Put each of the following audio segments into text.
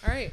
All right,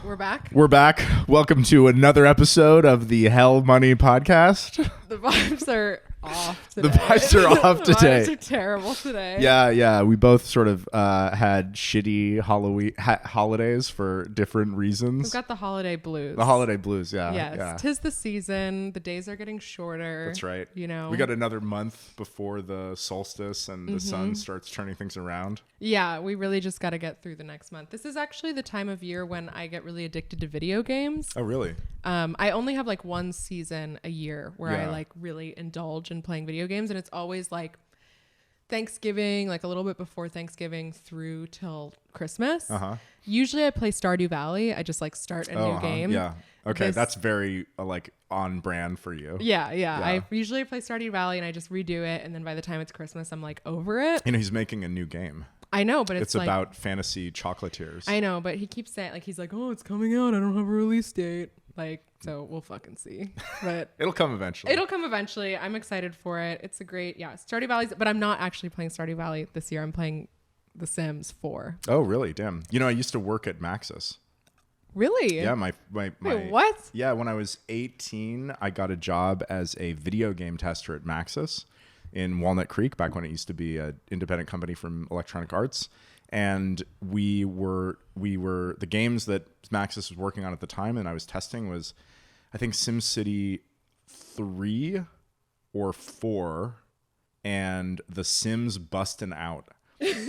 we're back. We're back. Welcome to another episode of the Hell Money Podcast. The vibes are off today. The vibes are off today. The vibes are terrible today. Yeah. We both sort of had shitty Halloween holidays for different reasons. We've got the holiday blues. The holiday blues, yeah. Yes, yeah. 'tis the season. The days are getting shorter. That's right. You know, we got another month before the solstice and the sun starts turning things around. Yeah, we really just got to get through the next month. This is actually the time of year when I get really addicted to video games. Oh, really? I only have like one season a year where I Yeah. like really indulge in playing video games, and it's always like Thanksgiving, like a little bit before Thanksgiving through till Christmas. Usually I play Stardew Valley. I just like start a new game. Yeah. Okay, that's very like on brand for you. Yeah. I usually play Stardew Valley and I just redo it, and then by the time it's Christmas, I'm like over it. You know, he's making a new game. I know, but it's like, about fantasy chocolatiers. I know, but he keeps saying, like, he's like, oh, it's coming out. I don't have a release date. Like, so we'll fucking see. But It'll come eventually. it'll come eventually. I'm excited for it. It's a great, Stardew Valley. But I'm not actually playing Stardew Valley this year. I'm playing The Sims 4. Oh, really? Damn. You know, I used to work at Maxis. Really? Yeah, my Wait, what? Yeah, when I was 18, I got a job as a video game tester at Maxis in Walnut Creek, back when it used to be an independent company from Electronic Arts. And we were the games that Maxis was working on at the time and I was testing was, I think, SimCity 3 or 4 and The Sims Bustin' Out,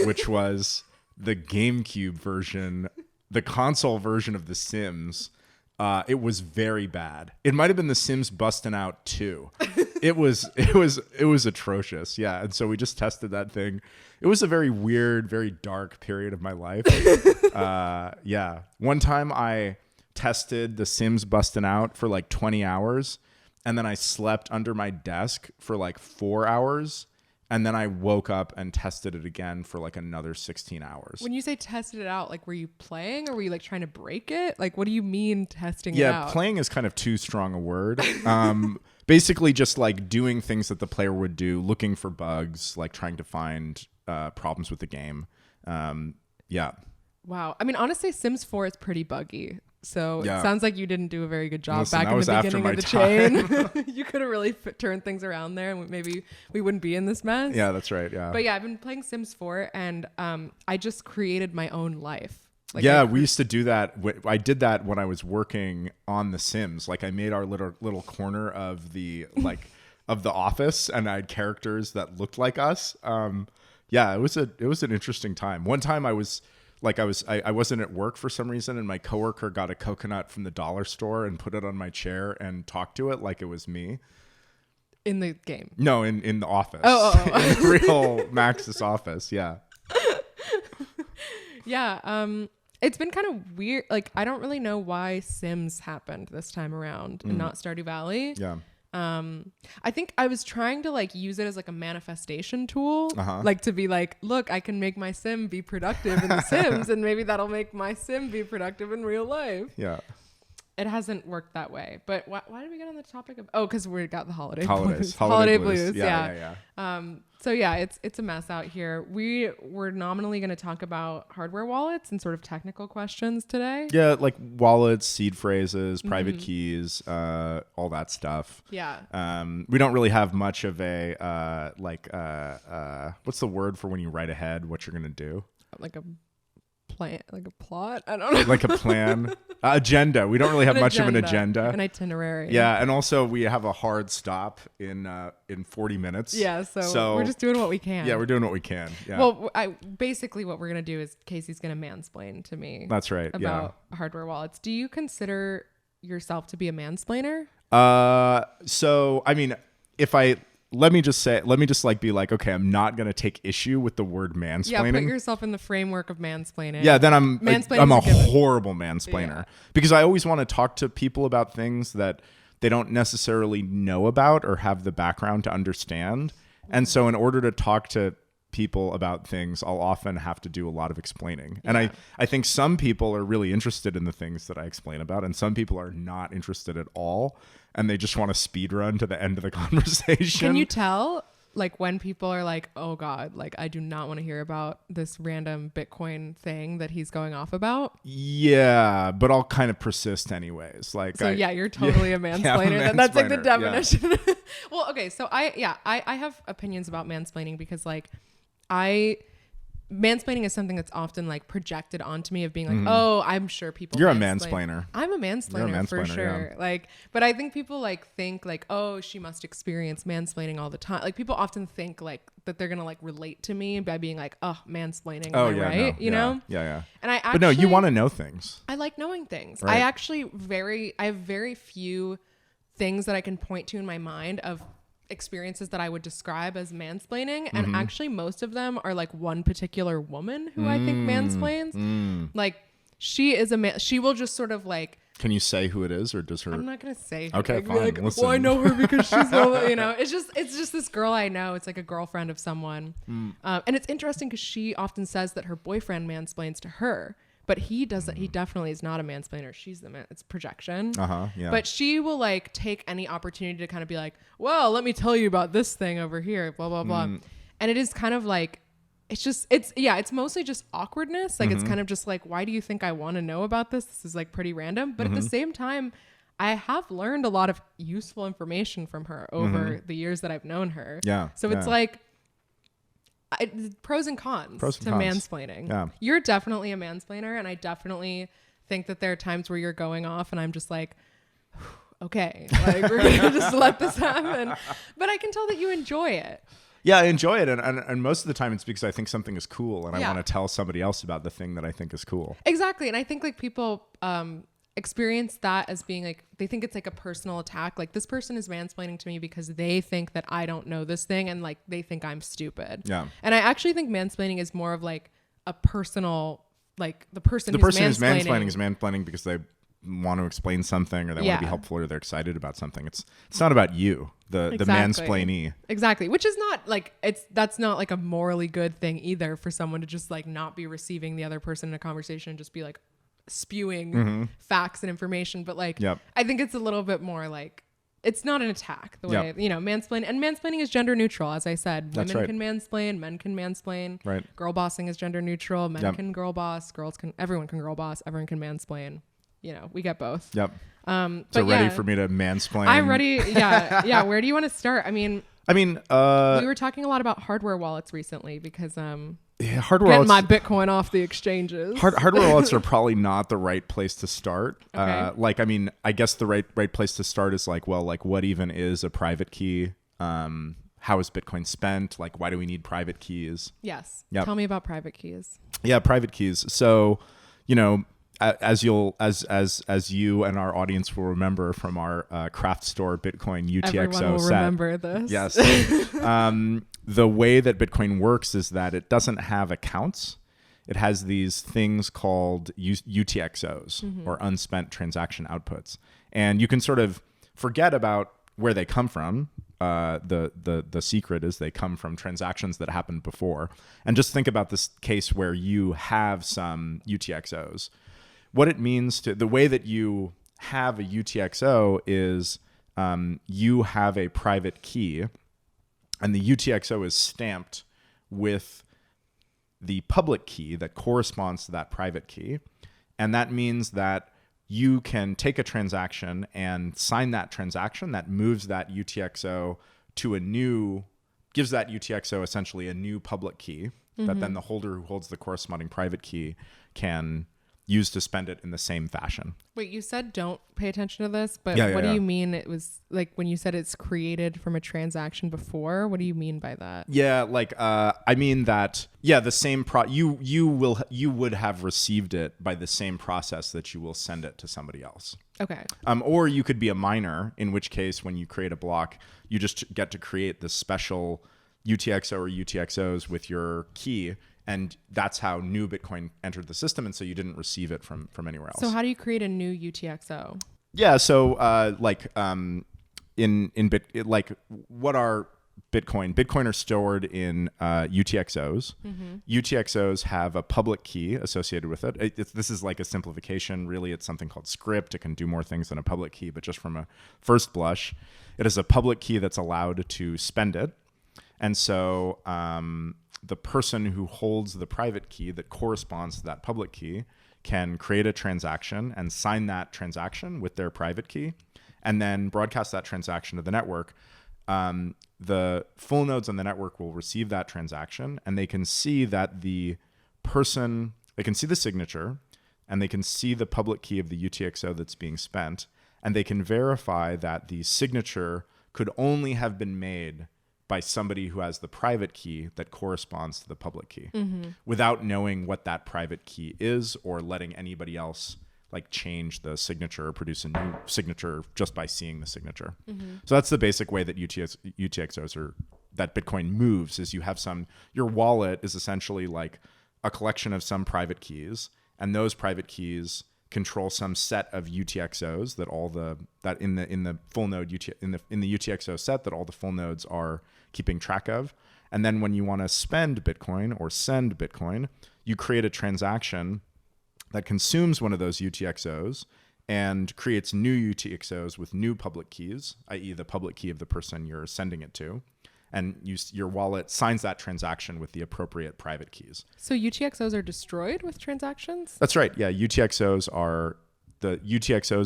which was the GameCube version, the console version of The Sims. It was very bad. It might have been The Sims Bustin' Out 2. It was atrocious. Yeah. And so we just tested that thing. It was a very weird, very dark period of my life. Yeah. One time I tested The Sims Bustin' Out for like 20 hours. And then I slept under my desk for like 4 hours. And then I woke up and tested it again for like another 16 hours. When you say tested it out, like, were you playing or were you like trying to break it? Like, what do you mean testing it out? Yeah, playing is kind of too strong a word. Basically just like doing things that the player would do, looking for bugs, like trying to find problems with the game. Yeah. Wow. I mean, honestly, Sims 4 is pretty buggy. So Yeah. It sounds like you didn't do a very good job Listen, back that in was the after beginning my of the time. chain. You could have really turned things around there, and maybe we wouldn't be in this mess. Yeah, that's right. Yeah. But yeah, I've been playing Sims 4, and I just created my own life. Like, yeah, we used to do that. I did that when I was working on The Sims. Like I made our little corner of the of the office, and I had characters that looked like us. Yeah, it was an interesting time. One time I wasn't at work for some reason, and my coworker got a coconut from the dollar store and put it on my chair and talked to it like it was me. in the game. No, in the office. Oh. In the real Maxis office. Yeah. Yeah. It's been kind of weird. Like, I don't really know why Sims happened this time around and not Stardew Valley. Yeah. I think I was trying to like use it as like a manifestation tool, like to be like, look, I can make my sim be productive in The Sims, and maybe that'll make my sim be productive in real life. Yeah. It hasn't worked that way. But why did we get on the topic of? Oh, because we got the holidays. Holiday blues. Yeah. So yeah, it's a mess out here. We were nominally going to talk about hardware wallets and sort of technical questions today. Yeah, like wallets, seed phrases, private keys, all that stuff. Yeah. We don't really have much of a what's the word for when you write ahead what you're gonna do? Like a plan, like a plot. I don't know. Like a plan, agenda. We don't really have much of an agenda. An itinerary. Yeah, and also we have a hard stop in 40 minutes. Yeah, so we're just doing what we can. Yeah, we're doing what we can. Yeah. Well, basically what we're gonna do is Casey's gonna mansplain to me. That's right. About hardware wallets. Do you consider yourself to be a mansplainer? So I mean, let me just be like, okay, I'm not going to take issue with the word mansplaining. Yeah, put yourself in the framework of mansplaining. Yeah, then I'm a horrible mansplainer. Yeah. Because I always want to talk to people about things that they don't necessarily know about or have the background to understand. And so in order to talk to people about things, I'll often have to do a lot of explaining. And I think some people are really interested in the things that I explain about, and some people are not interested at all, and they just want to speed run to the end of the conversation. Can you tell? like when people are like, oh God, like I do not want to hear about this random Bitcoin thing that he's going off about. Yeah, but I'll kind of persist anyways. Like, so you're totally a mansplainer. Then that's like the definition. Yeah. Well, okay. So I have opinions about mansplaining because like mansplaining is something that's often like projected onto me of being like, oh, I'm sure people. You're a mansplainer. I'm a mansplainer for sure. Yeah. Like, but I think people like think like, oh, she must experience mansplaining all the time. Like people often think like that they're gonna like relate to me by being like, oh, mansplaining. Oh yeah, right? No, you know? Yeah. And I actually, but no, you want to know things. I like knowing things. Right. I have very few things that I can point to in my mind of experiences that I would describe as mansplaining, and actually most of them are like one particular woman who I think mansplains. Like she is she will just sort of like, can you say who it is, or does her? I'm not gonna say who. Okay, fine. Like, well, I know her because she's you know, it's just this girl I know. It's like a girlfriend of someone, and it's interesting because she often says that her boyfriend mansplains to her. But he doesn't. He definitely is not a mansplainer. She's the man. It's projection. Yeah. But she will like take any opportunity to kind of be like, well, let me tell you about this thing over here, blah, blah, blah. And it is kind of like, it's mostly just awkwardness. Like it's kind of just like, why do you think I want to know about this? This is like pretty random. But at the same time, I have learned a lot of useful information from her over the years that I've known her. Yeah. So it's like, pros and cons to mansplaining. Yeah. You're definitely a mansplainer, and I definitely think that there are times where you're going off and I'm just like, okay, like we're gonna just let this happen. But I can tell that you enjoy it. Yeah, I enjoy it, and most of the time it's because I think something is cool and I want to tell somebody else about the thing that I think is cool. Exactly. And I think like people experience that as being like, they think it's like a personal attack. Like this person is mansplaining to me because they think that I don't know this thing, and like they think I'm stupid. Yeah. And I actually think mansplaining is more of like a personal, like the person who's mansplaining because they want to explain something, or they want to be helpful, or they're excited about something. It's not about you, the mansplainee. Exactly. Which is not like, that's not like a morally good thing either, for someone to just like not be receiving the other person in a conversation and just be like spewing facts and information. But like, I think it's a little bit more like, it's not an attack the way, you know, mansplaining is gender neutral. As I said, women can mansplain, men can mansplain, right? Girl bossing is gender neutral. Men can girl boss, everyone can girl boss, everyone can mansplain. You know, we get both. Yep. So ready for me to mansplain? I'm ready. Yeah. Where do you want to start? I mean, we were talking a lot about hardware wallets recently because hardware getting my Bitcoin off the exchanges. Hardware wallets are probably not the right place to start. Okay. I guess the right place to start is like, well, like what even is a private key? How is Bitcoin spent? Like, why do we need private keys? Yes. Yep. Tell me about private keys. Yeah, private keys. So, you know, as you and our audience will remember from our craft store Bitcoin UTXO Everyone will set. Remember this. Yes. The way that Bitcoin works is that it doesn't have accounts. It has these things called UTXOs, or unspent transaction outputs. And you can sort of forget about where they come from. The secret is they come from transactions that happened before. And just think about this case where you have some UTXOs. What it means the way that you have a UTXO is you have a private key, and the UTXO is stamped with the public key that corresponds to that private key. And that means that you can take a transaction and sign that transaction that moves that UTXO to gives that UTXO essentially a new public key that then the holder who holds the corresponding private key can use to spend it in the same fashion. Wait, you said don't pay attention to this, but what do you mean it was like when you said it's created from a transaction before? What do you mean by that? Yeah, like I mean that the same you would have received it by the same process that you will send it to somebody else. Okay. Or you could be a miner, in which case when you create a block, you just get to create this special UTXO or UTXOs with your key. And that's how new Bitcoin entered the system, and so you didn't receive it from anywhere else. So how do you create a new UTXO? Yeah, so what are Bitcoin? Bitcoin are stored in UTXOs. UTXOs have a public key associated with it. This is like a simplification. Really, it's something called script. It can do more things than a public key, but just from a first blush, it is a public key that's allowed to spend it. And so the person who holds the private key that corresponds to that public key can create a transaction and sign that transaction with their private key, and then broadcast that transaction to the network. The full nodes on the network will receive that transaction, and they can see that they can see the signature, and they can see the public key of the UTXO that's being spent, and they can verify that the signature could only have been made by somebody who has the private key that corresponds to the public key, without knowing what that private key is or letting anybody else like change the signature or produce a new signature just by seeing the signature. So that's the basic way that UTXOs or that Bitcoin moves. Is you have your wallet is essentially like a collection of some private keys, and those private keys control some set of UTXOs that in the full node in the UTXO set that all the full nodes are keeping track of. And then when you want to spend Bitcoin or send Bitcoin, you create a transaction that consumes one of those UTXOs and creates new UTXOs with new public keys, i.e. the public key of the person you're sending it to. And your wallet signs that transaction with the appropriate private keys. So UTXOs are destroyed with transactions? That's right. Yeah, the UTXOs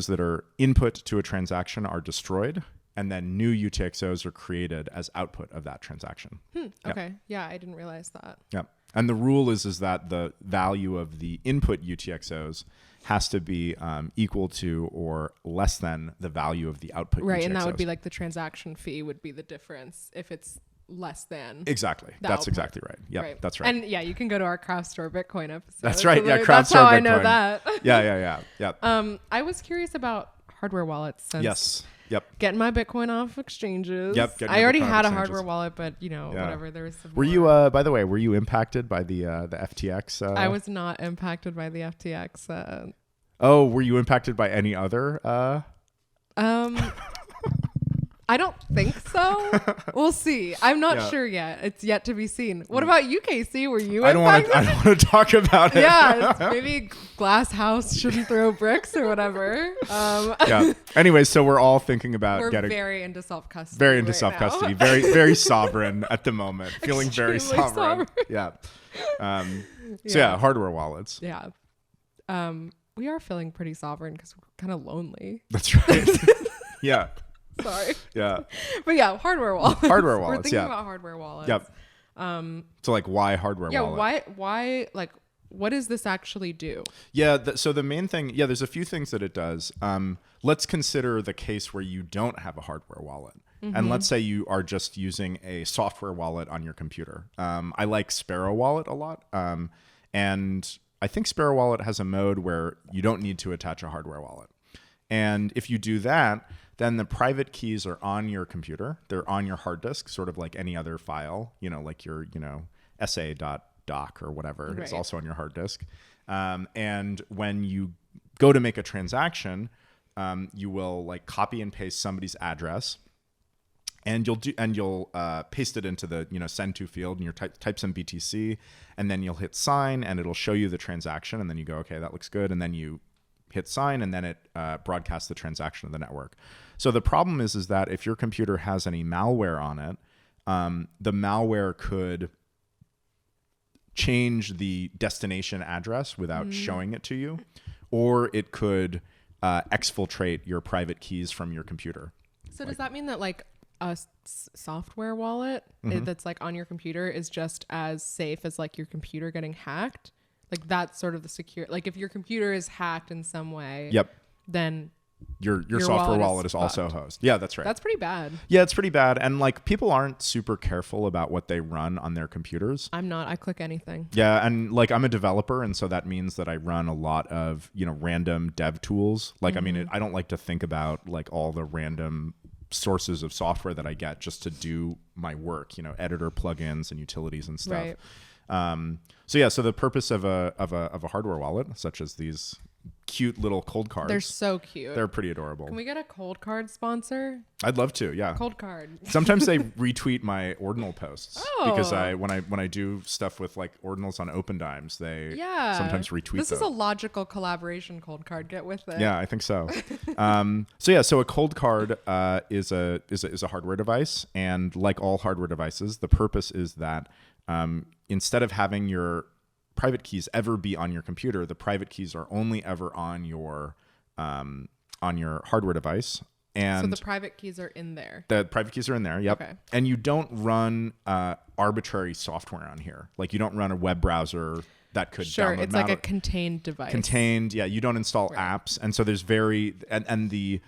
that are input to a transaction are destroyed, and then new UTXOs are created as output of that transaction. Okay. Yeah, I didn't realize that. Yeah. And the rule is that the value of the input UTXOs has to be equal to or less than the value of the output right, UTXOs. And that would be like the transaction fee would be the difference if it's less than. Exactly. That's output. Exactly right. Yeah, right. That's right. And yeah, you can go to our Craft Store Bitcoin episode. That's right. So yeah, Craft that's Store how Bitcoin. I know that. Yeah. I was curious about hardware wallets. Since yes. Yep. Getting my Bitcoin off exchanges. Yep. I already had a hardware wallet, but whatever. There was some. Were you, by the way, impacted by the FTX? I was not impacted by the FTX. Oh, were you impacted by any other? I don't think so. We'll see. I'm not sure yet. It's yet to be seen. What about you, Casey? Were you impacted? I don't want to talk about it. Yeah, maybe glass house shouldn't throw bricks or whatever. Yeah. Anyway, so we're all thinking about we're very into self-custody. Very into self-custody. Very, very sovereign at the moment. Feeling very sovereign. Yeah. So yeah, hardware wallets. Yeah. We are feeling pretty sovereign because we're kind of lonely. That's right. Yeah. Sorry. Yeah. But yeah, hardware wallets. Hardware wallets. We're thinking about hardware wallets. Yep. So like, why hardware wallet? Why? Like, what does this actually do? Yeah. So the main thing. Yeah. There's a few things that it does. Let's consider the case where you don't have a hardware wallet, and let's say you are just using a software wallet on your computer. I like Sparrow Wallet a lot, and I think Sparrow Wallet has a mode where you don't need to attach a hardware wallet. And if you do that, then the private keys are on your computer. They're on your hard disk, sort of like any other file, like your, SA.doc or whatever is also on your hard disk. And when you go to make a transaction, you will like copy and paste somebody's address, and you'll paste it into the send to field, and you type some BTC, and then you'll hit sign, and it'll show you the transaction, and then you go, okay, that looks good, and then you hit sign, and then it broadcasts the transaction to the network. So the problem is that if your computer has any malware on it, the malware could change the destination address without showing it to you, or it could exfiltrate your private keys from your computer. So does that mean that like a software wallet that's like on your computer is just as safe as like your computer getting hacked? Like that's sort of the secure, like if your computer is hacked in some way, then your software wallet is also host. Yeah, that's right. That's pretty bad. Yeah, it's pretty bad. And like people aren't super careful about what they run on their computers. I'm not. I click anything. Yeah, and like I'm a developer, and so that means that I run a lot of, random dev tools. Like I mean, I don't like to think about like all the random sources of software that I get just to do my work, editor plugins and utilities and stuff. Right. So the purpose of a hardware wallet, such as these cute little cold cards. They're so cute. They're pretty adorable. Can we get a cold card sponsor? I'd love to. Yeah. Cold card. Sometimes they retweet my ordinal posts because Oh. when I do stuff with like ordinals on Open Dimes, they Yeah. sometimes retweet This is a those. logical collaboration cold card. Get with it. Yeah, I think so. So a cold card is a hardware device, and like all hardware devices, the purpose is that instead of having your private keys ever be on your computer, the private keys are only ever on your hardware device. And So the private keys are in there. the private keys are in there. Yep. Okay. And you don't run arbitrary software on here. Like you don't run a web browser that could Sure, download it's like a contained device. contained. Yeah, you don't install apps, and so there's and the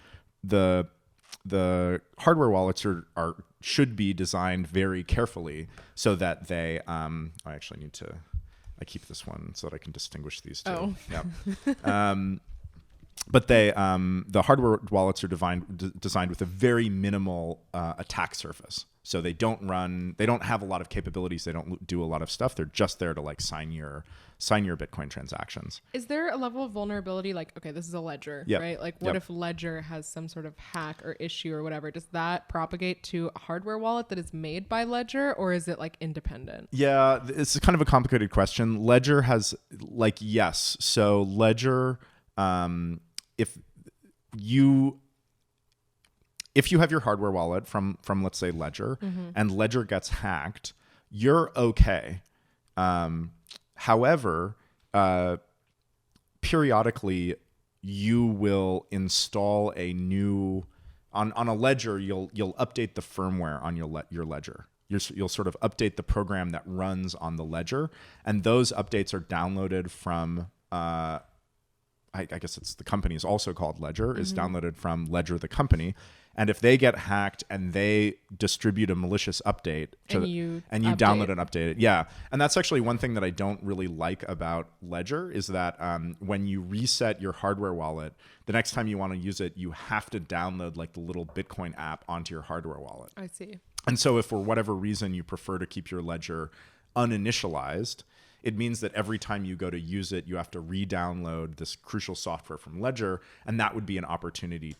hardware wallets are should be designed very carefully so that they. I actually need to. I keep this one so that I can distinguish these two. Oh. Yeah. But the hardware wallets are designed with a very minimal attack surface. So they don't have a lot of capabilities. They don't do a lot of stuff. They're just there to like sign your Bitcoin transactions. Is there a level of vulnerability? Like, okay, this is a ledger, Yep. right? Like, what if Ledger has some sort of hack or issue or whatever? Does that propagate to a hardware wallet that is made by Ledger, or is it like independent? Yeah, it's kind of a complicated question. Ledger has yes. So Ledger, if you have your hardware wallet from let's say Ledger, and Ledger gets hacked, you're okay. However, periodically you will install a new on a Ledger. You'll update the firmware on your Ledger. You'll sort of update the program that runs on the Ledger, and those updates are downloaded from. I guess it's the company is also called Ledger, is downloaded from Ledger, the company. And if they get hacked and they distribute a malicious update And you download and update it. Yeah. And that's actually one thing that I don't really like about Ledger is that when you reset your hardware wallet, the next time you want to use it, you have to download like the little Bitcoin app onto your hardware wallet. I see. And so if for whatever reason you prefer to keep your Ledger uninitialized, it means that every time you go to use it, you have to re-download this crucial software from Ledger, and that would be an opportunity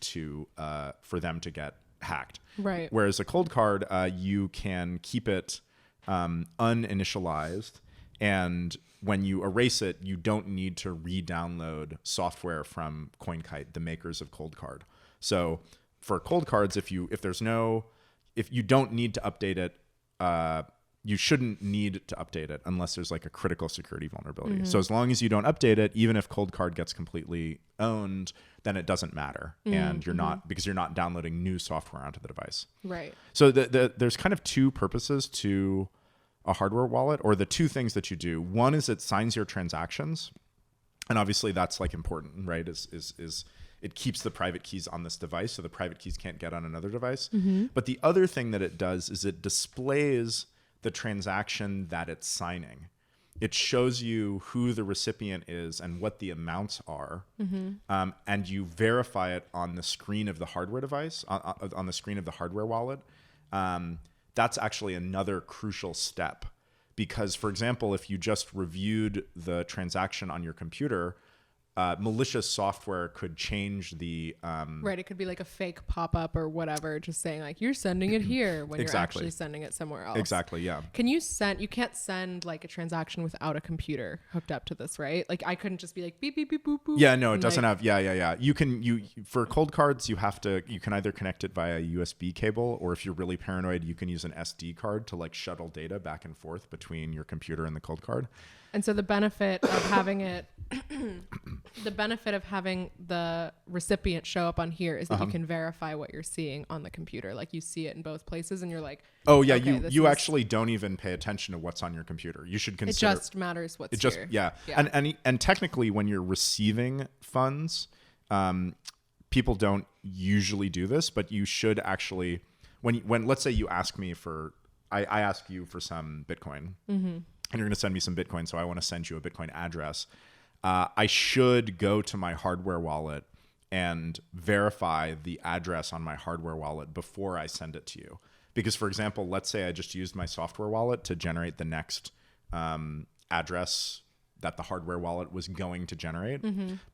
for them to get hacked. Right. Whereas a cold card, you can keep it uninitialized, and when you erase it, you don't need to re-download software from CoinKite, the makers of cold card. So for cold cards, if you don't need to update it, you shouldn't need to update it unless there's like a critical security vulnerability. So as long as you don't update it, even if cold card gets completely owned, then it doesn't matter. And you're not downloading new software onto the device. Right. So there's kind of two purposes to a hardware wallet, or the two things that you do. One is it signs your transactions. And obviously that's like important, right? Is it keeps the private keys on this device so the private keys can't get on another device. But the other thing that it does is it displays the transaction that it's signing. It shows you who the recipient is and what the amounts are, and you verify it on the screen of the hardware device, on the screen of the hardware wallet. That's actually another crucial step because, for example, if you just reviewed the transaction on your computer, malicious software could change the Right. It could be like a fake pop-up or whatever, just saying like you're sending it here when you're actually sending it somewhere else. Exactly. Yeah. You can't send like a transaction without a computer hooked up to this, right? Like I couldn't just be like beep, beep, beep, boop, boop. Yeah, no, it doesn't have. Yeah. You for cold cards, you can either connect it via a USB cable, or if you're really paranoid, you can use an SD card to like shuttle data back and forth between your computer and the cold card. And so the benefit of having it, the benefit of having the recipient show up on here is that you can verify what you're seeing on the computer. Like you see it in both places and you're like, oh yeah, okay, you actually don't even pay attention to what's on your computer. You should consider. It just matters what's here. Yeah. And technically when you're receiving funds, people don't usually do this, but you should actually, when let's say you ask me I ask you for some Bitcoin. And you're going to send me some Bitcoin, so I want to send you a Bitcoin address. I should go to my hardware wallet and verify the address on my hardware wallet before I send it to you. Because, for example, let's say I just used my software wallet to generate the next address that the hardware wallet was going to generate,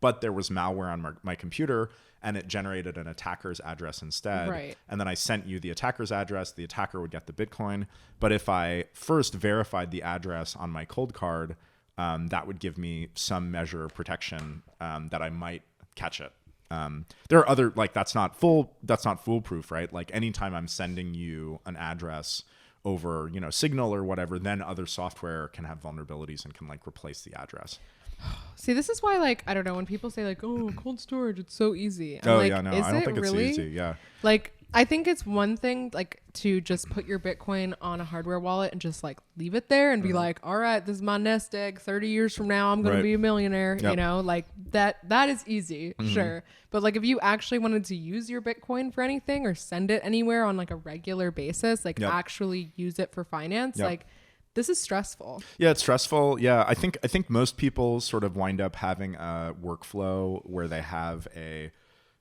but there was malware on my computer and it generated an attacker's address instead. Right. And then I sent you the attacker's address, the attacker would get the Bitcoin. But if I first verified the address on my cold card, that would give me some measure of protection that I might catch it. There are other, like, that's not foolproof, right? Like anytime I'm sending you an address over, Signal or whatever, then other software can have vulnerabilities and can like replace the address. See, this is why, like, I don't know, when people say like, oh, cold storage, it's so easy. I'm I don't think really? it's easy. Yeah. Like, I think it's one thing like to just put your Bitcoin on a hardware wallet and just like leave it there and be like, all right, this is my nest egg. 30 years from now, I'm going to be a millionaire. Yep. Like that is easy. Sure. But like if you actually wanted to use your Bitcoin for anything or send it anywhere on like a regular basis, like actually use it for finance, like this is stressful. Yeah, it's stressful. Yeah, I think most people sort of wind up having a workflow where they have a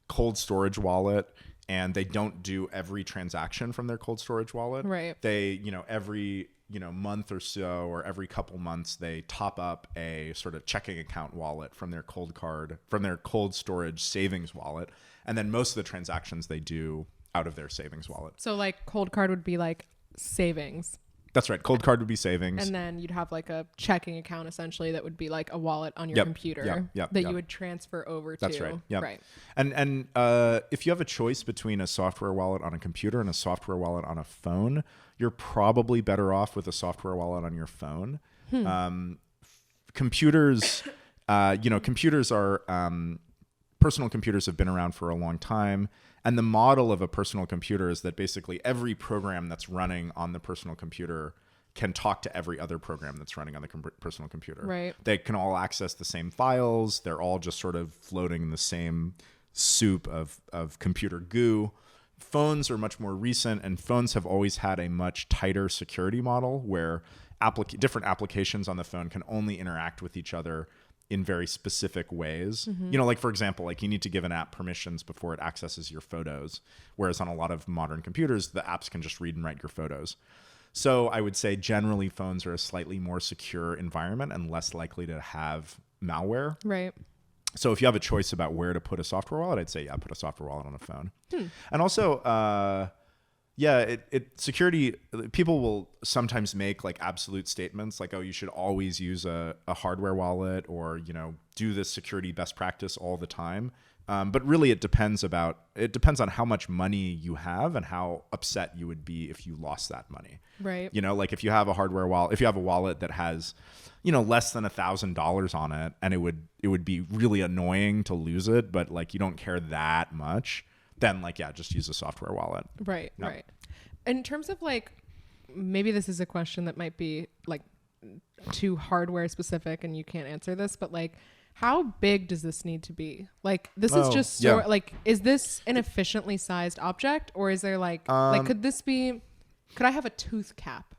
cold storage wallet and they don't do every transaction from their cold storage wallet. Right. They, every, month or so or every couple months, they top up a sort of checking account wallet from their cold storage savings wallet. And then most of the transactions they do out of their savings wallet. So like cold card would be like savings. That's right. Cold card would be savings. And then you'd have like a checking account essentially that would be like a wallet on your computer that you would transfer over to. That's right. Yeah. Right. And if you have a choice between a software wallet on a computer and a software wallet on a phone, you're probably better off with a software wallet on your phone. Computers, computers are personal computers have been around for a long time. And the model of a personal computer is that basically every program that's running on the personal computer can talk to every other program that's running on the personal computer. Right. They can all access the same files. They're all just sort of floating in the same soup of computer goo. Phones are much more recent, and phones have always had a much tighter security model where different applications on the phone can only interact with each other in very specific ways. Like for example, like you need to give an app permissions before it accesses your photos. Whereas on a lot of modern computers, the apps can just read and write your photos. So I would say generally phones are a slightly more secure environment and less likely to have malware. Right. So if you have a choice about where to put a software wallet, I'd say, put a software wallet on a phone. And also, security, people will sometimes make like absolute statements like, oh, you should always use a hardware wallet or, do this security best practice all the time. But really it depends on how much money you have and how upset you would be if you lost that money. Right. Like if you have a hardware wallet, if you have a wallet that has, less than $1,000 on it, and it would be really annoying to lose it, but like you don't care that much, then like, just use a software wallet. Right. No. Right. In terms of like, maybe this is a question that might be like too hardware specific and you can't answer this, but like, how big does this need to be? Like, this is just like, is this an efficiently sized object, or is there like could I have a tooth cap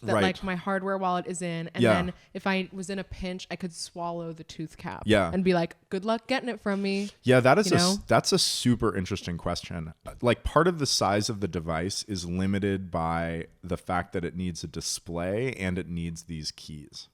that like my hardware wallet is in, and then if I was in a pinch, I could swallow the tooth cap and be like, good luck getting it from me. Yeah, that's a super interesting question. Like part of the size of the device is limited by the fact that it needs a display and it needs these keys.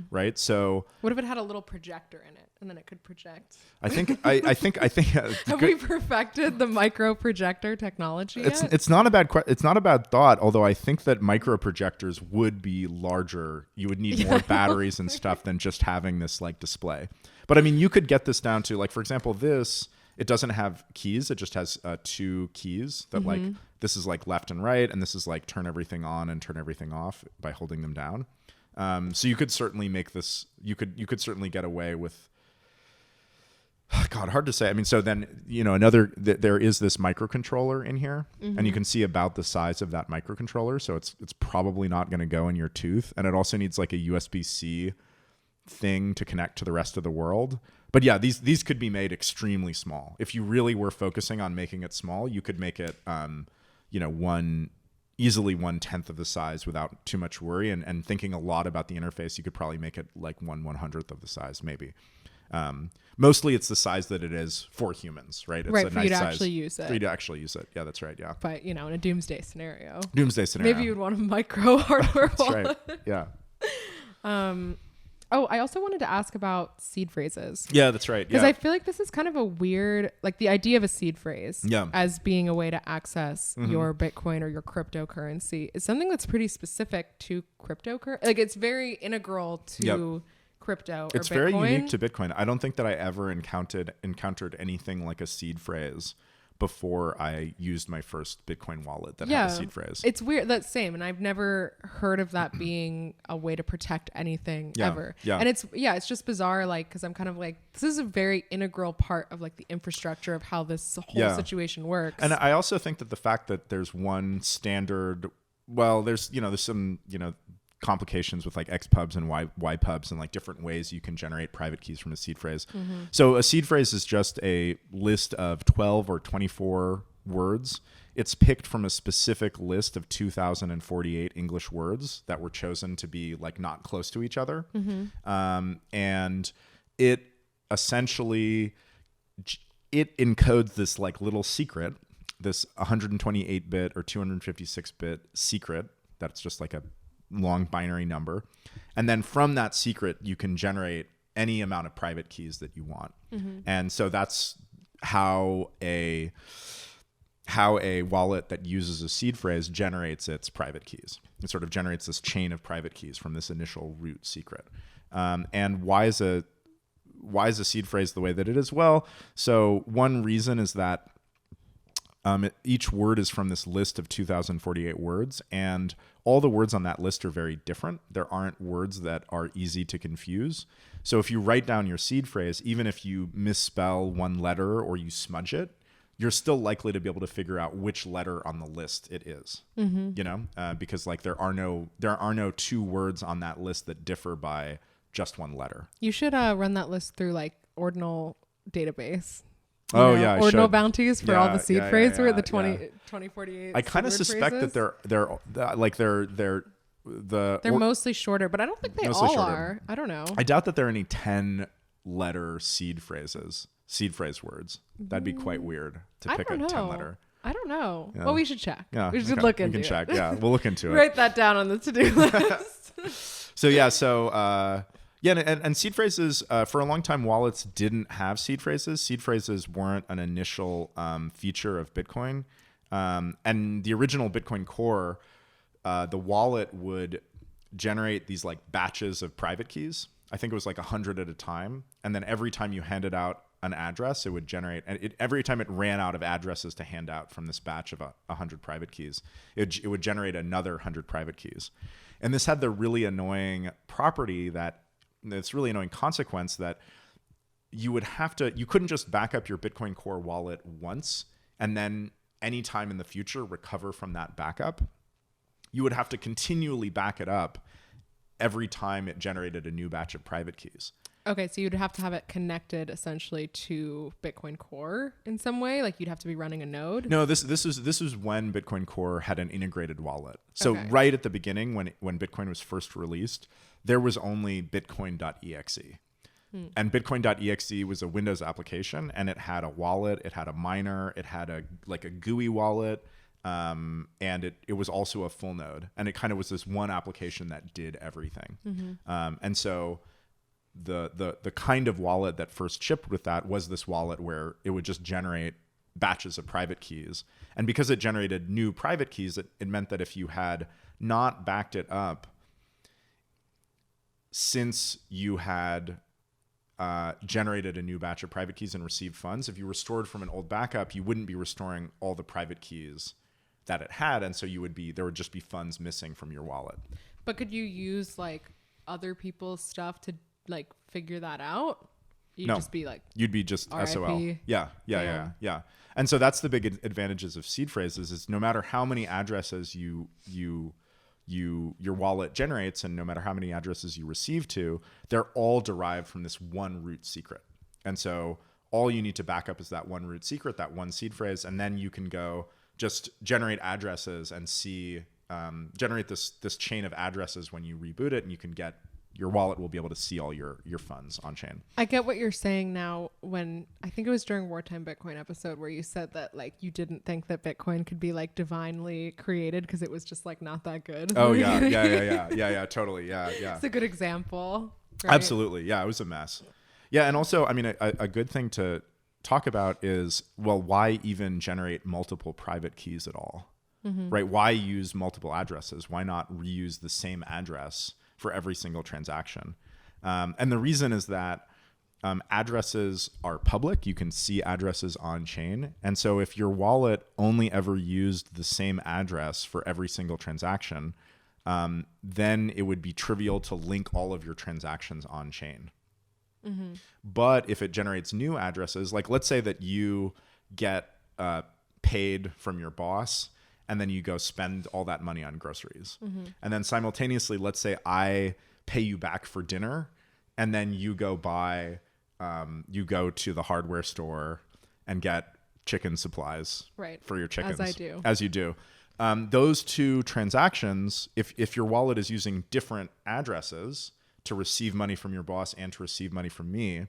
Right. So what if it had a little projector in it and then it could project? I think have we perfected the micro projector technology yet? It's not a bad thought, although I think that micro projectors would be larger. You would need more batteries and stuff than just having this like display. But I mean, you could get this down to like, for example, it doesn't have keys. It just has 2 keys that like, this is like left and right. And this is like turn everything on and turn everything off by holding them down. So you could certainly make this, you could certainly get away with, God, hard to say. I mean, so then, there is this microcontroller in here and you can see about the size of that microcontroller. So it's probably not going to go in your tooth. And it also needs like a USB-C thing to connect to the rest of the world. But yeah, these could be made extremely small. If you really were focusing on making it small, you could make it, easily 1/10 of the size without too much worry, and thinking a lot about the interface, you could probably make it like 1/100th of the size, maybe. Mostly it's the size that it is for humans, right? It's right, a for nice you to size actually use it. For you to actually use it. Yeah, that's right. Yeah. But, in a doomsday scenario. Maybe you would want a micro hardware wallet. That's right. Yeah. Oh, I also wanted to ask about seed phrases. Yeah, that's right. Because I feel like this is kind of a weird, like the idea of a seed phrase as being a way to access your Bitcoin or your cryptocurrency is something that's pretty specific to cryptocurrency. Like it's very integral to crypto. It's or very Bitcoin. unique to Bitcoin. I don't think that I ever encountered anything like a seed phrase before I used my first Bitcoin wallet that had a seed phrase. It's weird. That's same. And I've never heard of that being a way to protect anything ever. Yeah. And it's just bizarre. Like, cause I'm kind of like, this is a very integral part of like the infrastructure of how this whole situation works. And I also think that the fact that there's one standard, well, there's some, complications with like XPubs and YPubs and like different ways you can generate private keys from a seed phrase. So a seed phrase is just a list of 12 or 24 words. It's picked from a specific list of 2,048 English words that were chosen to be like not close to each other. And it essentially, it encodes this like little secret, this 128-bit or 256-bit secret that's just like a long binary number, and then from that secret you can generate any amount of private keys that you want. And so that's how a wallet that uses a seed phrase generates its private keys. It sort of generates this chain of private keys from this initial root secret. And why is a seed phrase the way that it is? Well, so one reason is that each word is from this list of 2,048 words, and all the words on that list are very different. There aren't words that are easy to confuse. So if you write down your seed phrase, even if you misspell one letter or you smudge it, you're still likely to be able to figure out which letter on the list it is. Because like there are no two words on that list that differ by just one letter. You should run that list through like ordinal database. Ordinal bounties for all the seed phrases were the 2048. I kind of suspect that they're mostly shorter, but I don't think they all are. I don't know. I doubt that there are any 10-letter seed phrase words. That'd be quite weird to pick a 10-letter. I don't know. Yeah. Well, we should check. Yeah, we should look into it. We can check. Yeah, we'll look into it. Write that down on the to-do list. And seed phrases, for a long time, wallets didn't have seed phrases. Seed phrases weren't an initial feature of Bitcoin. And the original Bitcoin core, the wallet would generate these like batches of private keys. I think it was like 100 at a time. And then every time you handed out an address, it would generate, and every time it ran out of addresses to hand out from this batch of 100 private keys, it would generate another 100 private keys. And this had the really annoying property really annoying consequence that you couldn't just back up your Bitcoin Core wallet once and then anytime in the future recover from that backup. You would have to continually back it up every time it generated a new batch of private keys. Okay, so you'd have to have it connected essentially to Bitcoin Core in some way, like you'd have to be running a node. No, this was when Bitcoin Core had an integrated wallet. So right at the beginning, when Bitcoin was first released, there was only Bitcoin.exe. And Bitcoin.exe was a Windows application, and it had a wallet, it had a miner, it had a GUI wallet, and it was also a full node. And it kind of was this one application that did everything. And so the kind of wallet that first shipped with that was this wallet where it would just generate batches of private keys. And because it generated new private keys, it meant that if you had not backed it up since you had generated a new batch of private keys and received funds, if you restored from an old backup, you wouldn't be restoring all the private keys that it had. And so there would just be funds missing from your wallet. But could you use like other people's stuff to like figure that out? You'd be just RIP. SOL. Yeah. And so that's the big advantages of seed phrases is no matter how many addresses your wallet generates and no matter how many addresses you receive to, they're all derived from this one root secret. And so all you need to back up is that one root secret, that one seed phrase, and then you can go just generate addresses and generate this chain of addresses when you reboot it, and you can get your wallet will be able to see all your funds on chain. I get what you're saying now. When I think it was during Wartime Bitcoin episode where you said that like you didn't think that Bitcoin could be like divinely created because it was just like not that good. Oh yeah, totally, yeah. It's a good example. right? Absolutely. Yeah, it was a mess. Yeah, and also, I mean, a good thing to talk about is, well, why even generate multiple private keys at all? Right? Why use multiple addresses? Why not reuse the same address for every single transaction? And the reason is that addresses are public. You can see addresses on chain. And so if your wallet only ever used the same address for every single transaction, then it would be trivial to link all of your transactions on chain. But if it generates new addresses, like let's say that you get paid from your boss, and then you go spend all that money on groceries. And then simultaneously, let's say I pay you back for dinner, and then you go you go to the hardware store and get chicken supplies for your chickens. As you do. Those two transactions, if your wallet is using different addresses to receive money from your boss and to receive money from me,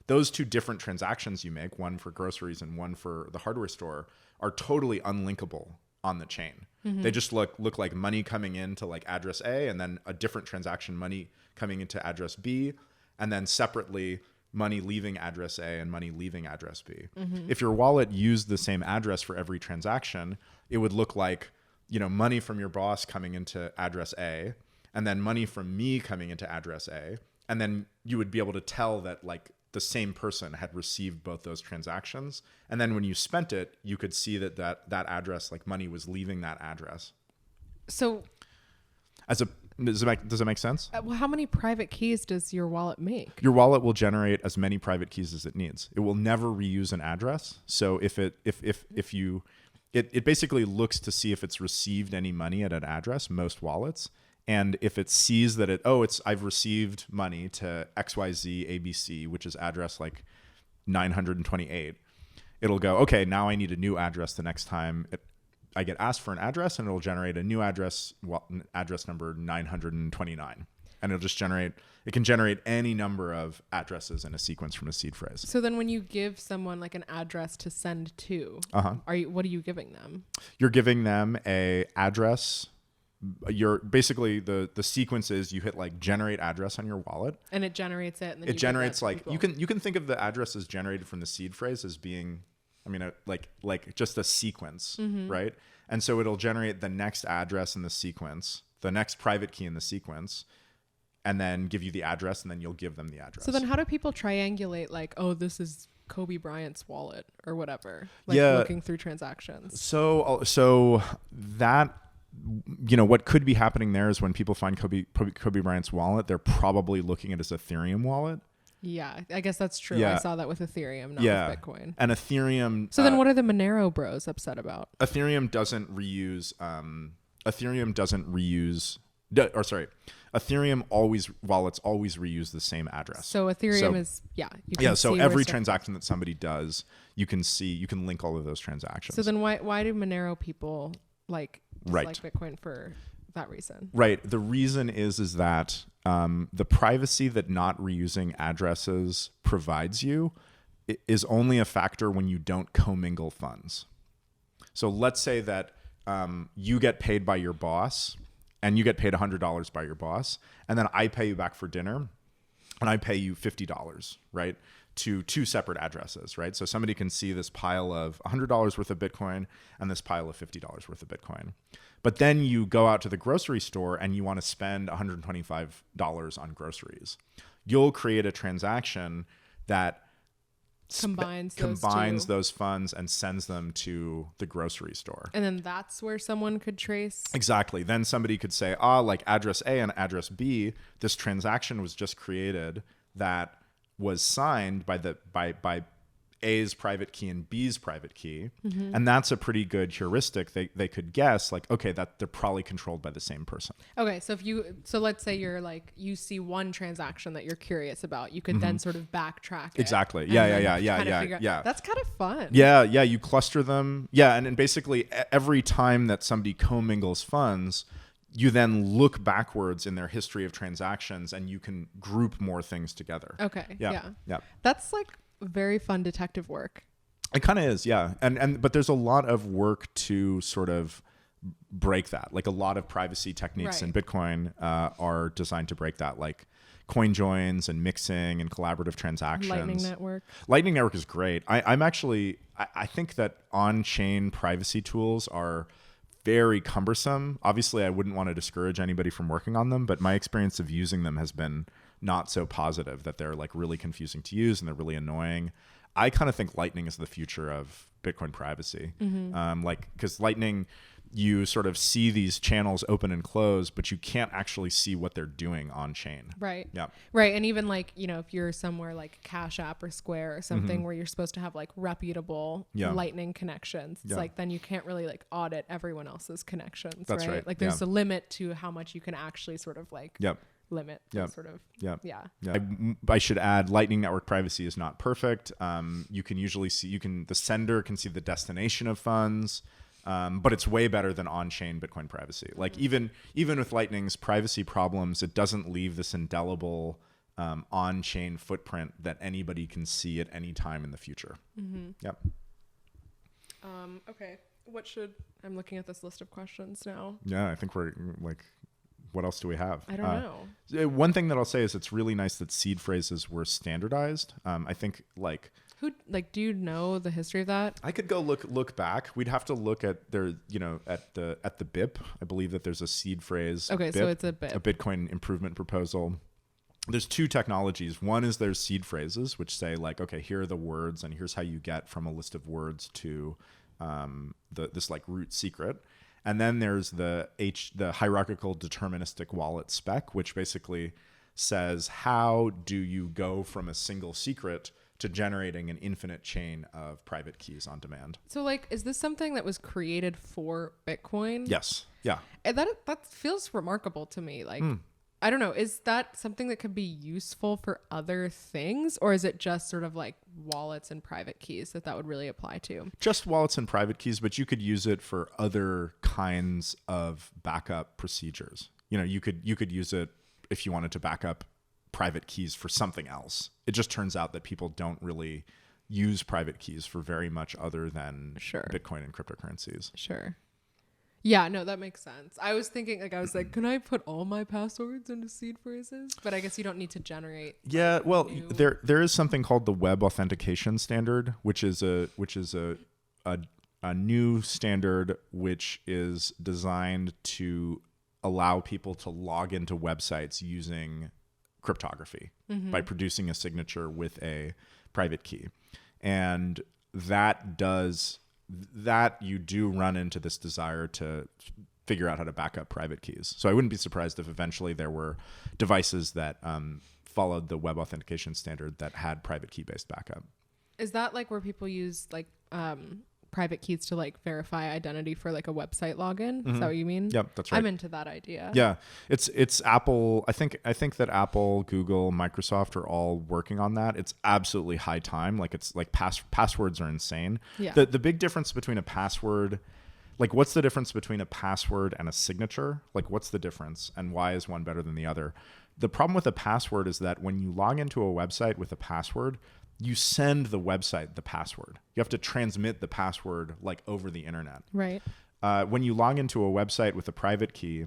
those two different transactions you make, one for groceries and one for the hardware store, are totally unlinkable on the chain. They just look like money coming into like address A, and then a different transaction, money coming into address B, and then separately money leaving address A and money leaving address B. If your wallet used the same address for every transaction, it would look like, you know, money from your boss coming into address A, and then money from me coming into address A, and then you would be able to tell that like the same person had received both those transactions. And then when you spent it, you could see that address, like money was leaving that address. So does it make sense? Well, how many private keys does your wallet make? Your wallet will generate as many private keys as it needs. It will never reuse an address. So it basically looks to see if it's received any money at an address, most wallets. And if it sees that I've received money to XYZ ABC, which is address like 928, it'll go, okay, now I need a new address the next time I get asked for an address, and it'll generate a new address, address number 929. And it can generate any number of addresses in a sequence from a seed phrase. So then when you give someone like an address to send to, what are you giving them? You're giving them a address. You're basically the sequence is you hit like generate address on your wallet, and it generates it. And then it generates like you can think of the addresses generated from the seed phrase as being, I mean, like just a sequence, right? And so it'll generate the next address in the sequence, the next private key in the sequence, and then give you the address, and then you'll give them the address. So then how do people triangulate like, oh, this is Kobe Bryant's wallet or whatever? Like looking through transactions. So that, you know, what could be happening there is when people find Kobe Bryant's wallet, they're probably looking at his Ethereum wallet. Yeah, I guess that's true. I saw that with Ethereum, not with Bitcoin. And Ethereum. So then what are the Monero bros upset about? Ethereum doesn't reuse. Ethereum wallets always reuse the same address. So Ethereum is, you can so every transaction that somebody does, you can link all of those transactions. So then why do Monero people like Bitcoin for that reason? Right. The reason is that the privacy that not reusing addresses provides you is only a factor when you don't commingle funds. So let's say that you get paid by your boss, and you get paid $100 by your boss, and then I pay you back for dinner, and I pay you $50, right? To two separate addresses, right? So somebody can see this pile of $100 worth of Bitcoin and this pile of $50 worth of Bitcoin. But then you go out to the grocery store and you want to spend $125 on groceries. You'll create a transaction that combines those funds and sends them to the grocery store. And then that's where someone could trace. Exactly. Then somebody could say, like address A and address B, this transaction was just created that was signed by A's private key and B's private key. And that's a pretty good heuristic. They could guess like, okay, that they're probably controlled by the same person. Okay. So let's say you're like, you see one transaction that you're curious about, you could then sort of backtrack it. Exactly. Yeah. That's kind of fun. Yeah. You cluster them. Yeah. And basically every time that somebody commingles funds, you then look backwards in their history of transactions and you can group more things together. Okay. Yeah. That's like very fun detective work. It kind of is. Yeah. But there's a lot of work to sort of break that. Like a lot of privacy techniques in Bitcoin are designed to break that, like coin joins and mixing and collaborative transactions. Lightning Network is great. I think that on-chain privacy tools are very cumbersome. Obviously, I wouldn't want to discourage anybody from working on them, but my experience of using them has been not so positive, that they're like really confusing to use and they're really annoying. I kind of think Lightning is the future of Bitcoin privacy. Because Lightning, you sort of see these channels open and close, but you can't actually see what they're doing on chain. Right. Yeah. Right. And even like, if you're somewhere like Cash App or Square or something where you're supposed to have like reputable Lightning connections, it's like, then you can't really like audit everyone else's connections. That's right. Like there's a limit to how much you can actually sort of like limit. Sort of. I should add, Lightning Network privacy is not perfect. You can usually see, the sender can see the destination of funds. But it's way better than on-chain Bitcoin privacy. Like even with Lightning's privacy problems, it doesn't leave this indelible on-chain footprint that anybody can see at any time in the future. Yep. Okay. I'm looking at this list of questions now. Yeah, I think we're like, what else do we have? I don't know. One thing that I'll say is it's really nice that seed phrases were standardized. I think do you know the history of that? I could go look back. We'd have to look at their, at the BIP. I believe that there's a seed phrase. Okay, BIP, so it's a BIP. A Bitcoin improvement proposal. There's two technologies. One is there's seed phrases, which say like, okay, here are the words, and here's how you get from a list of words to this like root secret. And then there's the hierarchical deterministic wallet spec, which basically says, how do you go from a single secret to generating an infinite chain of private keys on demand. So like, is this something that was created for Bitcoin? Yes. Yeah. And that feels remarkable to me. Like, I don't know, is that something that could be useful for other things, or is it just sort of like wallets and private keys that would really apply to? Just wallets and private keys, but you could use it for other kinds of backup procedures. You could use it if you wanted to back up private keys for something else. It just turns out that people don't really use private keys for very much other than Bitcoin and cryptocurrencies. Sure. Yeah, no, that makes sense. I was thinking, can I put all my passwords into seed phrases? But I guess you don't need to generate. Yeah, well, there is something called the Web Authentication Standard, which is a new standard which is designed to allow people to log into websites using cryptography by producing a signature with a private key. And you do run into this desire to figure out how to back up private keys. So I wouldn't be surprised if eventually there were devices that followed the Web Authentication Standard that had private key based backup. Is that like where people use like private keys to like verify identity for like a website login? Is that what you mean? Yep, that's right. I'm into that idea. Yeah, it's Apple. I think that Apple, Google, Microsoft are all working on that. It's absolutely high time. Like it's like passwords are insane. Yeah. The big difference between a password, like what's the difference between a password and a signature? Like what's the difference, and why is one better than the other? The problem with a password is that when you log into a website with a password, you send the website the password. You have to transmit the password like over the internet. Right. When you log into a website with a private key,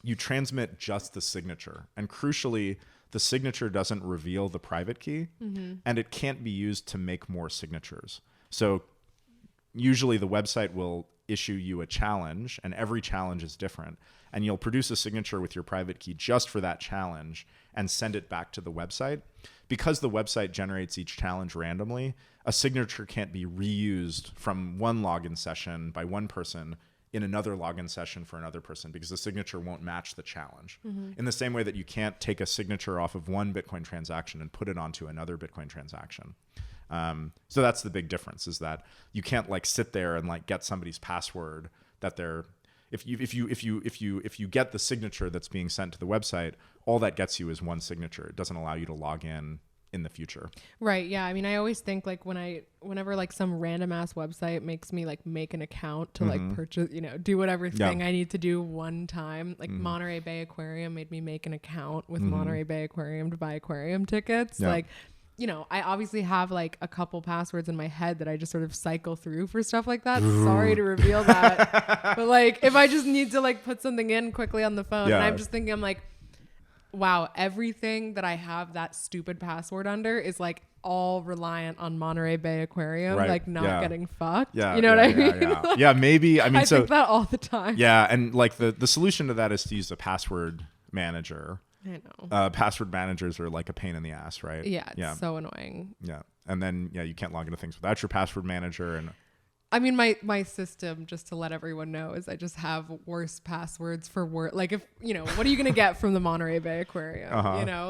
you transmit just the signature. And crucially, the signature doesn't reveal the private key, and it can't be used to make more signatures. So usually the website will issue you a challenge, and every challenge is different. And you'll produce a signature with your private key just for that challenge and send it back to the website. Because the website generates each challenge randomly, a signature can't be reused from one login session by one person in another login session for another person, because the signature won't match the challenge. In the same way that you can't take a signature off of one Bitcoin transaction and put it onto another Bitcoin transaction. So that's the big difference, is that you can't like sit there and like get somebody's password that they're, if you get the signature that's being sent to the website, all that gets you is one signature. It doesn't allow you to log in the future. Right. Yeah. I mean, I always think like whenever like some random ass website makes me like make an account to like purchase, do whatever thing I need to do one time, like Monterey Bay Aquarium made me make an account with Monterey Bay Aquarium to buy aquarium tickets. Like I obviously have like a couple passwords in my head that I just sort of cycle through for stuff like that. Sorry to reveal that. But like, if I just need to like put something in quickly on the phone, and I'm just thinking, I'm like, wow, everything that I have that stupid password under is like all reliant on Monterey Bay Aquarium, like not getting fucked. Yeah, you know what I mean? Yeah, maybe. I mean, I think that all the time. Yeah, and like the solution to that is to use a password manager. I know. Password managers are like a pain in the ass, right? Yeah, it's so annoying. Yeah, and then you can't log into things without your password manager. And I mean, my system, just to let everyone know, is I just have worse passwords for work. Like, if what are you gonna get from the Monterey Bay Aquarium?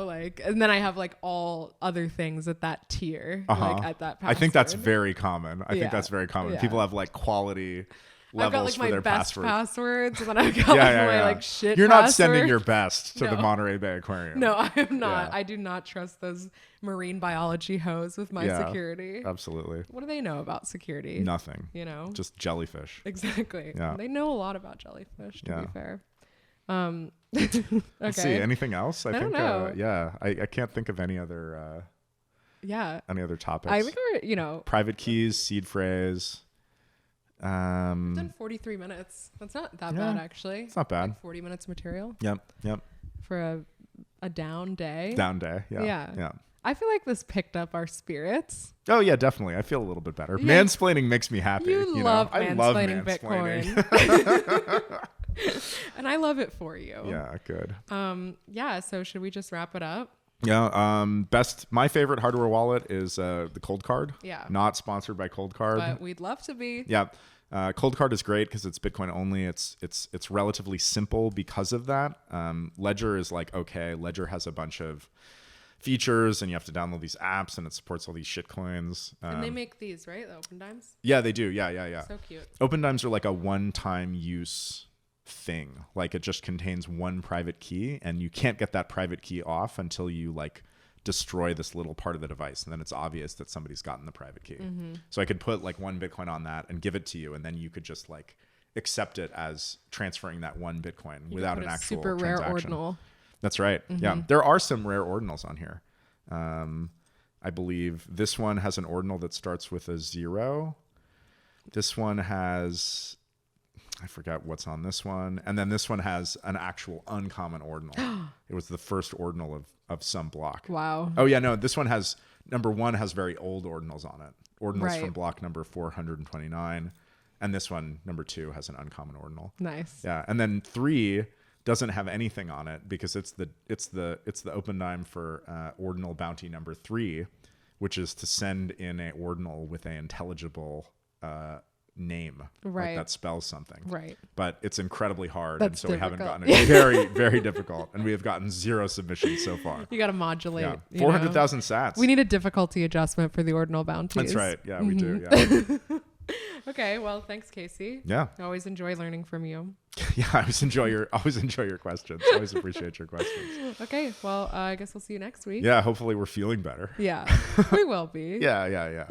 Like, and then I have like all other things at that tier, like at that password. I think that's very common. I think that's very common. Yeah. People have like quality levels I've got like for my their best passwords. Passwords, and then I've got my like shit. You're password. not sending your best to the Monterey Bay Aquarium. No, I am not. I do not trust those marine biology hoes with my security. Absolutely. What do they know about security? Nothing. Just jellyfish. Exactly. Yeah. They know a lot about jellyfish, to be fair. Okay. Let's see. Anything else? I don't know. I can't think of any other. Any other topics? I think we're private keys, seed phrase. We've done 43 minutes. That's not that bad, actually. It's not bad. Like 40 minutes material. Yep. For a down day. Yeah. I feel like this picked up our spirits. Oh yeah, definitely. I feel a little bit better. Yeah. Mansplaining makes me happy. You love mansplaining Bitcoin. And I love it for you. Yeah, good. So should we just wrap it up? Yeah. My favorite hardware wallet is the Cold Card. Yeah. Not sponsored by Cold Card, but we'd love to be. Yeah. Cold Card is great because it's Bitcoin only. It's relatively simple because of that. Ledger is like, okay, Ledger has a bunch of features and you have to download these apps and it supports all these shit coins. And they make these, right? The open dimes? Yeah, they do. Yeah. So cute. Open dimes are like a one-time use thing. Like it just contains one private key and you can't get that private key off until you like destroy this little part of the device, and then it's obvious that somebody's gotten the private key. So I could put like one Bitcoin on that and give it to you, and then you could just like accept it as transferring that one Bitcoin without an actual super transaction. Rare ordinal. That's right. Yeah, there are some rare ordinals on here. I believe this one has an ordinal that starts with a 0. This one has, I forgot what's on this one. And then this one has an actual uncommon ordinal. It was the first ordinal of some block. Wow. Oh yeah, no, this one has, number 1 has very old ordinals on it. Ordinals from block number 429. And this one, number 2, has an uncommon ordinal. Nice. Yeah. And then 3 doesn't have anything on it because it's the open dime for ordinal bounty number 3, which is to send in a ordinal with an intelligible name, like that spells something, but it's incredibly hard. That's and so difficult. We haven't gotten it. Very, very difficult, and we have gotten 0 submissions so far. You got to modulate. 400,000 sats. We need a difficulty adjustment for the ordinal bounties. That's right. Yeah, we do. Yeah. Okay, well, thanks, Casey. Yeah, I always enjoy learning from you. Yeah, I always enjoy your questions. Always appreciate your questions. Okay, well, I guess we'll see you next week. Yeah, hopefully we're feeling better. Yeah, we will be. Yeah.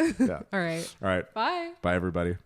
All right. Bye. Bye. Bye, everybody.